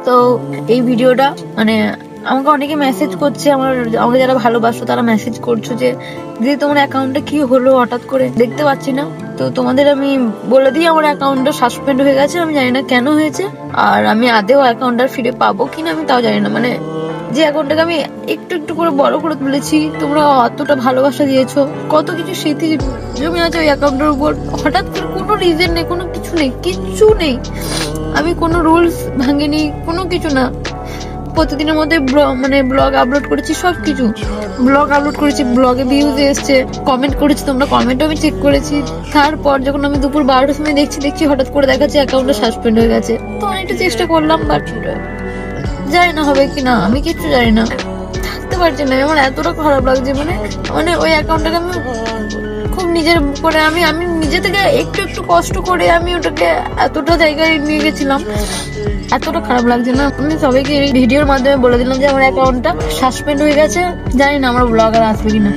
তো এই ভিডিওটা মানে আমাকে অনেকে মেসেজ করছে, আমাকে যারা ভালোবাসো তারা মেসেজ করছো যে দিদি তোমার অ্যাকাউন্টে কি হলো, হঠাৎ করে দেখতে পাচ্ছি না। তো তোমাদের আমি বলে দিই, আমার অ্যাকাউন্টটা সাসপেন্ড হয়ে গেছে, আমি জানি না কেন হয়েছে, আর আমি আদেও অ্যাকাউন্টটা ফিরে পাবো কিনা আমি তাও জানি না। মানে যে অ্যাকাউন্টটাকে আমি একটু একটু করে বড় করে তুলেছি, তোমরা অতটা ভালোবাসা দিয়েছো, কত কিছু স্মৃতি জমে আছে ওই অ্যাকাউন্টের উপর, হঠাৎ করে কোনো রিজন নেই, কোনো কিছু নেই, কিচ্ছু নেই, আমি কোনো রুলস ভাঙিনি, কোনো কিছু না। প্রতিদিনের মধ্যে মানে ব্লগ আপলোড করেছি, সবকিছু ব্লগ আপলোড করেছি, ব্লগে ভিউজ এসছে, কমেন্ট করেছি, তোমরা কমেন্টও আমি চেক করেছি। তারপর যখন আমি দুপুর 12টার সময় দেখছি হঠাৎ করে দেখাচ্ছে অ্যাকাউন্টটা সাসপেন্ড হয়ে গেছে। তো অনেকটা চেষ্টা করলাম, বাট জানি না হবে কিনা, আমি কিচ্ছু জানি না, থাকতে পারছি না। আমার এতটা খারাপ লাগছে, মানে মানে ওই অ্যাকাউন্টটাকে আমি খুব নিজের করে আমি আমি নিজে থেকে একটু একটু কষ্ট করে আমি ওটাকে এতটা জায়গায় নিয়ে গেছিলাম, এতটা খারাপ লাগছে না। আমি সবাইকে এই ভিডিওর মাধ্যমে বলে দিলাম যে আমার অ্যাকাউন্টটা সাসপেন্ড হয়ে গেছে, জানি না আমার ব্লগার আসবে কিনা।